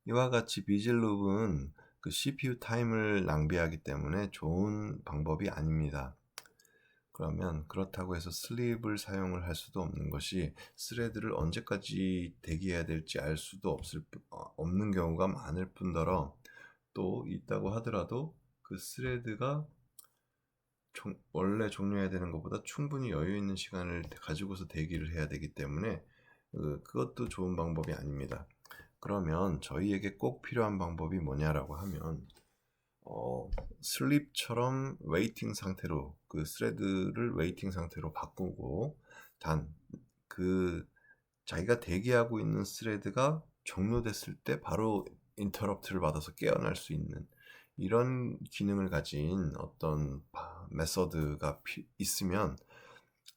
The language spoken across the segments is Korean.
이와 같이 비즐 룹은 그 CPU 타임을 낭비하기 때문에 좋은 방법이 아닙니다. 그러면 그렇다고 해서 슬립을 사용을 할 수도 없는 것이, 스레드를 언제까지 대기해야 될지 알 수도 없는 경우가 많을 뿐더러, 또 있다고 하더라도 그 스레드가 원래 종료해야 되는 것보다 충분히 여유 있는 시간을 가지고서 대기를 해야 되기 때문에 그것도 좋은 방법이 아닙니다. 그러면 저희에게 꼭 필요한 방법이 뭐냐라고 하면, 슬립처럼 웨이팅 상태로, 그 스레드를 웨이팅 상태로 바꾸고, 단 그 자기가 대기하고 있는 스레드가 종료됐을 때 바로 인터럽트를 받아서 깨어날 수 있는 이런 기능을 가진 어떤 메서드가 있으면,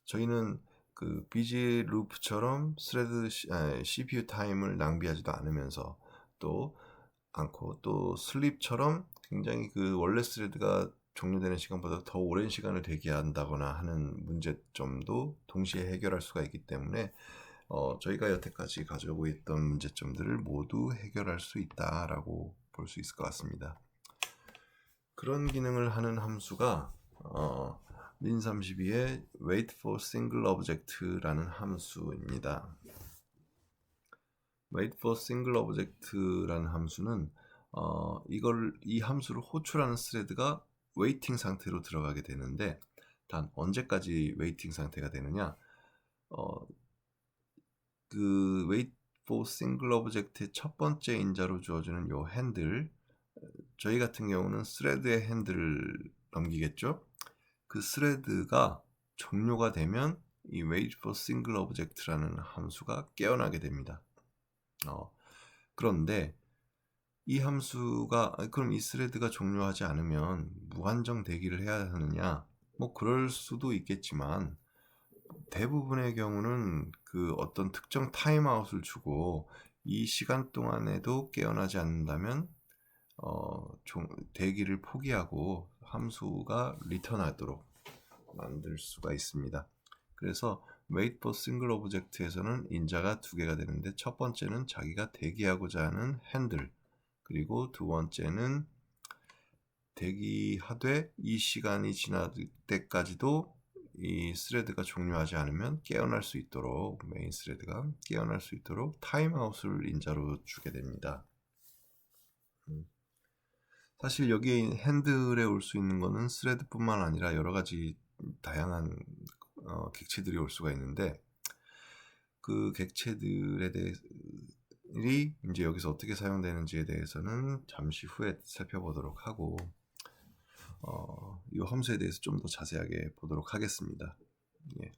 저희는 그 비지 루프처럼 CPU 타임을 낭비하지도 않으면서 또 슬립처럼 굉장히 그 원래 스레드가 종료되는 시간보다 더 오랜 시간을 대기한다거나 하는 문제점도 동시에 해결할 수가 있기 때문에, 저희가 여태까지 가지고 있던 문제점들을 모두 해결할 수 있다라고 볼 수 있을 것 같습니다. 그런 기능을 하는 함수가 min32의 wait for single object라는 함수입니다. wait for single object라는 함수는 이 함수를 호출하는 스레드가 웨이팅 상태로 들어가게 되는데, 단 언제까지 웨이팅 상태가 되느냐, 그 wait for single object의 첫 번째 인자로 주어지는 요 핸들, 저희 같은 경우는 스레드의 핸들을 넘기겠죠. 그 스레드가 종료가 되면 이 wait for single object라는 함수가 깨어나게 됩니다. 그런데 이 함수가, 그럼 이 스레드가 종료하지 않으면 무한정 대기를 해야 하느냐? 뭐 그럴 수도 있겠지만, 대부분의 경우는 그 어떤 특정 타임아웃을 주고 이 시간 동안에도 깨어나지 않는다면 대기를 포기하고 함수가 리턴하도록 만들 수가 있습니다. 그래서 wait for single object에서는 인자가 두 개가 되는데, 첫 번째는 자기가 대기하고자 하는 핸들, 그리고 두 번째는 대기하되 이 시간이 지날 때까지도 이 스레드가 종료하지 않으면 깨어날 수 있도록, 메인 스레드가 깨어날 수 있도록 타임아웃을 인자로 주게 됩니다. 사실 여기에 핸들에 올 수 있는 거는 스레드뿐만 아니라 여러 가지 다양한 객체들이 올 수가 있는데, 그 객체들에 대해서 이제 여기서 어떻게 사용되는지에 대해서는 잠시 후에 살펴보도록 하고, 이 함수에 대해서 좀 더 자세하게 보도록 하겠습니다. 예.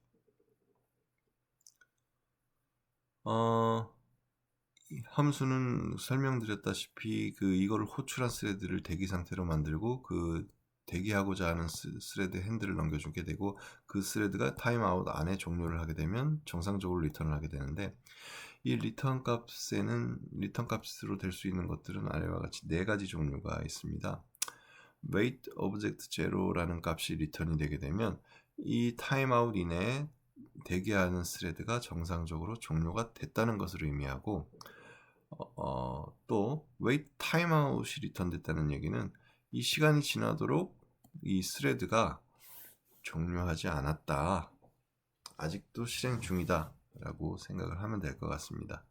이 함수는 설명드렸다시피 이거를 호출한 스레드를 대기 상태로 만들고, 그 대기하고자 하는 스레드 핸들을 넘겨주게 되고, 그 스레드가 타임아웃 안에 종료를 하게 되면 정상적으로 리턴을 하게 되는데, 이 리턴 값으로 될 수 있는 것들은 아래와 같이 네 가지 종류가 있습니다. wait object zero라는 값이 리턴이 되게 되면 이 타임아웃 이내에 대기하는 스레드가 정상적으로 종료가 됐다는 것을 의미하고, 또 wait timeout이 리턴됐다는 얘기는 이 시간이 지나도록 이 스레드가 종료하지 않았다, 아직도 실행 중이다 라고 생각을 하면 될 것 같습니다.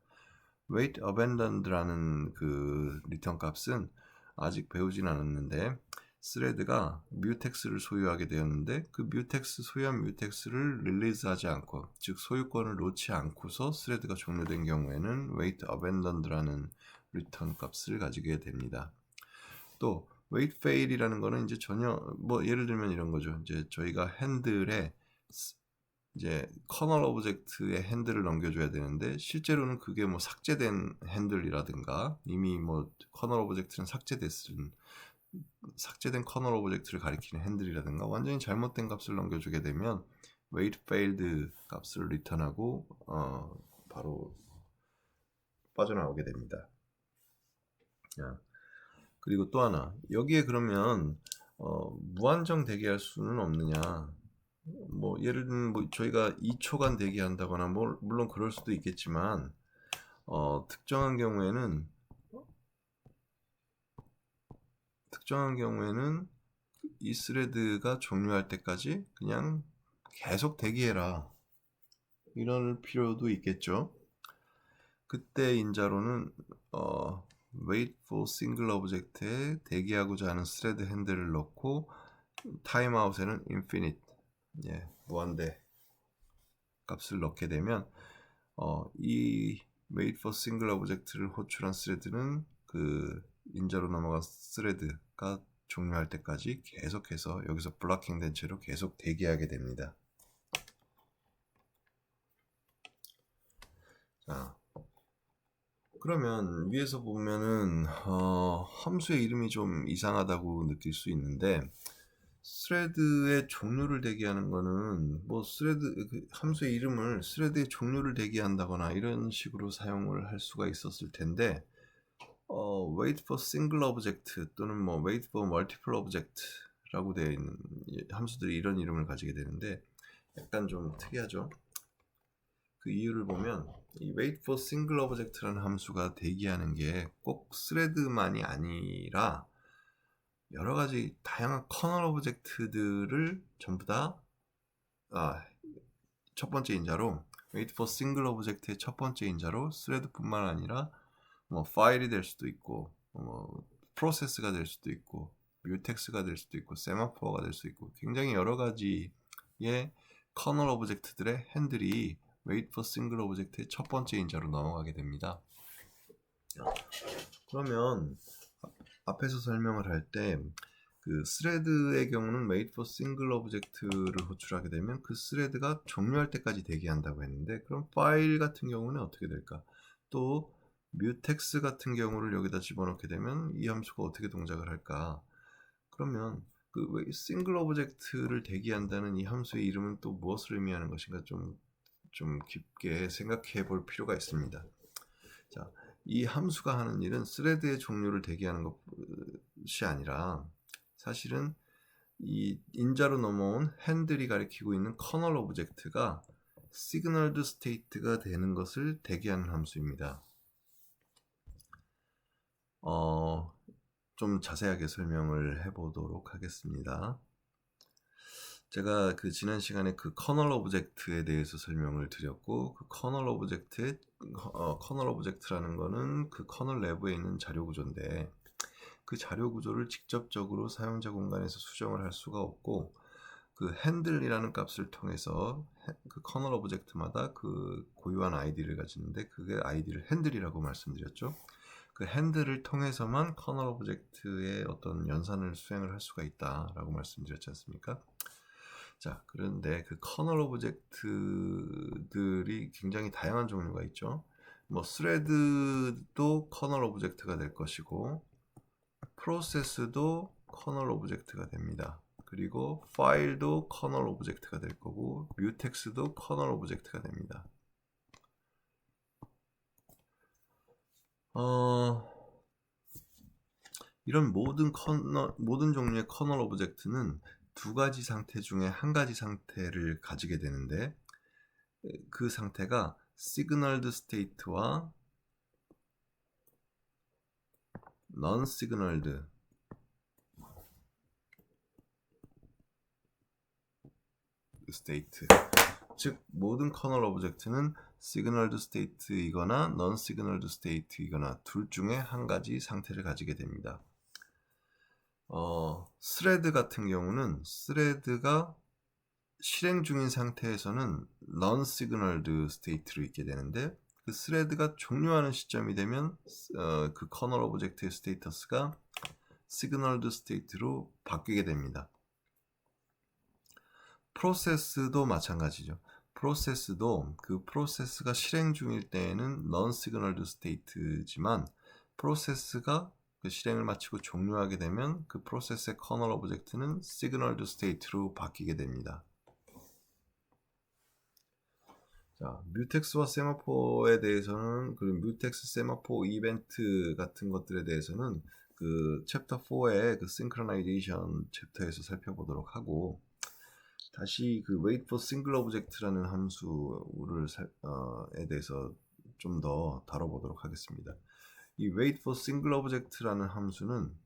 wait abandoned라는 그 리턴 값은 아직 배우진 않았는데, 스레드가 뮤텍스를 소유하게 되었는데 그 소유한 뮤텍스를 릴리즈하지 않고, 즉 소유권을 놓지 않고서 스레드가 종료된 경우에는 wait abandoned라는 리턴 값을 가지게 됩니다. 또 wait fail이라는 거는 이제 전혀 예를 들면 이런 거죠. 이제 저희가 핸들에 이제 커널 오브젝트의 핸들을 넘겨줘야 되는데, 실제로는 그게 삭제된 핸들이라든가, 이미 커널 오브젝트는 삭제된 커널 오브젝트를 가리키는 핸들이라든가 완전히 잘못된 값을 넘겨주게 되면 wait failed 값을 리턴하고 바로 빠져나오게 됩니다. 그리고 또 하나, 여기에 그러면 무한정 대기할 수는 없느냐? 예를 들면 저희가 2초간 대기한다거나 물론 그럴 수도 있겠지만, 특정한 경우에는 특정한 경우에는 이 스레드가 종료할 때까지 그냥 계속 대기해라, 이럴 필요도 있겠죠. 그때 인자로는 wait for single object에 대기하고자 하는 스레드 핸들을 넣고 타임아웃에는 infinite, 무한대 값을 넣게 되면 이 wait for single object를 호출한 스레드는 그 인자로 넘어간 스레드가 종료할 때까지 계속해서 여기서 블로킹 된 채로 계속 대기하게 됩니다. 자, 그러면 위에서 보면은 함수의 이름이 좀 이상하다고 느낄 수 있는데, 스레드의 종료를 대기하는 거는 뭐 함수의 이름을 스레드의 종료를 대기한다거나 이런 식으로 사용을 할 수가 있었을 텐데, wait for single object 또는 뭐 wait for multiple object라고 되어 있는 함수들이 이런 이름을 가지게 되는데 약간 좀 특이하죠. 그 이유를 보면 이 wait for single object라는 함수가 대기하는 게 꼭 스레드만이 아니라 여러 가지 다양한 커널 오브젝트들을 전부 다 첫 번째 인자로 wait for single object의 첫 번째 인자로 스레드뿐만 아니라 뭐 파일이 될 수도 있고 뭐 프로세스가 될 수도 있고 뮤텍스가 될 수도 있고 세마포어가 될 수 있고 굉장히 여러 가지의 커널 오브젝트들의 핸들이 wait for single object의 첫 번째 인자로 넘어가게 됩니다. 그러면 앞에서 설명을 할 때 그 스레드의 경우는 wait for single object를 호출하게 되면 그 스레드가 종료할 때까지 대기한다고 했는데, 그럼 파일 같은 경우는 어떻게 될까? 또 뮤텍스 같은 경우를 여기다 집어넣게 되면 이 함수가 어떻게 동작을 할까? 그러면 그 싱글 오브젝트를 대기한다는 이 함수의 이름은 또 무엇을 의미하는 것인가 좀 깊게 생각해 볼 필요가 있습니다. 자, 이 함수가 하는 일은 스레드의 종료를 대기하는 것이 아니라 사실은 이 인자로 넘어온 핸들이 가리키고 있는 커널 오브젝트가 시그널드 스테이트가 되는 것을 대기하는 함수입니다. 좀 자세하게 설명을 해보도록 하겠습니다. 제가 그 지난 시간에 그 커널 오브젝트에 대해서 설명을 드렸고, 그 커널 오브젝트라는 거는 그 커널 내부에 있는 자료 구조인데, 그 자료 구조를 직접적으로 사용자 공간에서 수정을 할 수가 없고, 그 핸들이라는 값을 통해서 그 커널 오브젝트마다 그 고유한 아이디를 가지는데, 그게 아이디를 핸들이라고 말씀드렸죠. 그 핸들을 통해서만 커널 오브젝트의 어떤 연산을 수행을 할 수가 있다라고 말씀드렸지 않습니까? 자, 그런데 그 커널 오브젝트들이 굉장히 다양한 종류가 있죠. 뭐 스레드도 커널 오브젝트가 될 것이고, 프로세스도 커널 오브젝트가 됩니다. 그리고 파일도 커널 오브젝트가 될 거고, 뮤텍스도 커널 오브젝트가 됩니다. 이런 모든 종류의 커널 오브젝트는 두 가지 상태 중에 한 가지 상태를 가지게 되는데, 그 상태가 시그널드 스테이트와 non 시그널드 스테이트, 즉 모든 커널 오브젝트는 시그널드 스테이트이거나 non 시그널드 스테이트이거나 둘 중에 한 가지 상태를 가지게 됩니다. 스레드 같은 경우는 스레드가 실행 중인 상태에서는 non 시그널드 스테이트로 있게 되는데, 그 스레드가 종료하는 시점이 되면 그 커널 오브젝트의 스테이터스가 시그널드 스테이트로 바뀌게 됩니다. 프로세스도 마찬가지죠. 프로세스도 그 프로세스가 실행 중일 때에는 non 시그널드 스테이트지만, 프로세스가 그 실행을 마치고 종료하게 되면 그 프로세스의 커널 오브젝트는 시그널드 스테이트로 바뀌게 됩니다. 자, 뮤텍스와 세마포에 대해서는, 그리고 뮤텍스, 세마포, 이벤트 같은 것들에 대해서는 그 챕터 4의 그 synchronization 챕터에서 살펴보도록 하고, 다시 그 wait for single object라는 함수에 대해서 좀 더 다뤄보도록 하겠습니다. 이 wait for single object라는 함수는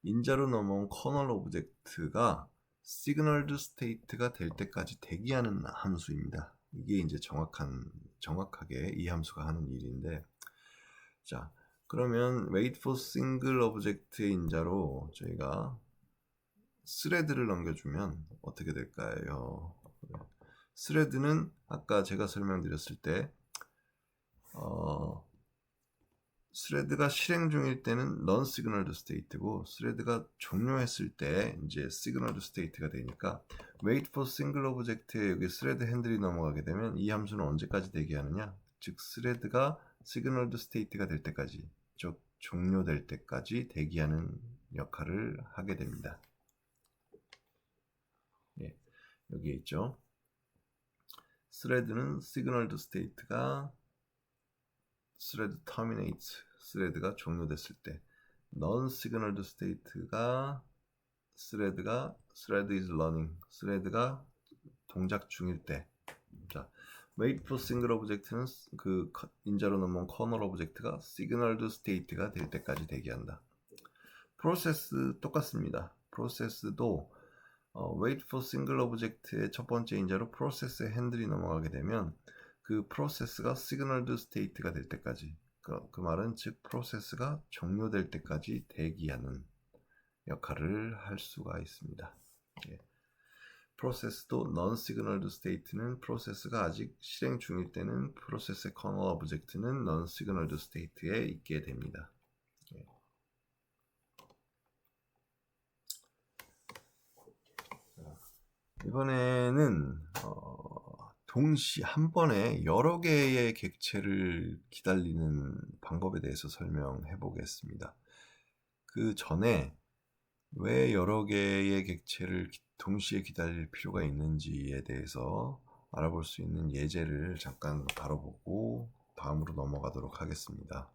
인자로 넘어온 커널 오브젝트가 시그널드 스테이트가 될 때까지 대기하는 함수입니다. 이게 이제 정확하게 이 함수가 하는 일인데, 자, 그러면 wait for single object의 인자로 저희가 스레드를 넘겨주면 어떻게 될까요? 스레드는 아까 제가 설명드렸을 때 스레드가 실행 중일 때는 non signaled state고 스레드가 종료했을 때 이제 signaled state가 되니까 wait for single object에 여기 스레드 핸들이 넘어가게 되면 이 함수는 언제까지 대기하느냐? 즉 스레드가 signaled state가 될 때까지, 즉 종료될 때까지 대기하는 역할을 하게 됩니다. 예, 여기에 있죠. 스레드는 signaled state가 thread terminates, thread가 종료됐을 때, non-signaled state가 thread is running, thread가 동작 중일 때. 자, wait for single object는 그 인자로 넘어온 kernel object가 signaled state가 될 때까지 대기한다. process 똑같습니다. process도 wait for single object의 첫 번째 인자로 process의 핸들이 넘어가게 되면 그 프로세스가 signaled state가 될 때까지, 그 말은 즉 프로세스가 종료될 때까지 대기하는 역할을 할 수가 있습니다. 예. 프로세스도 non-signaled state는 프로세스가 아직 실행 중일 때는 프로세스의 kernel object는 non-signaled state에 있게 됩니다. 예. 이번에는 동시 한 번에 여러 개의 객체를 기다리는 방법에 대해서 설명해 보겠습니다. 그 전에 왜 여러 개의 객체를 동시에 기다릴 필요가 있는지에 대해서 알아볼 수 있는 예제를 잠깐 다뤄보고 다음으로 넘어가도록 하겠습니다.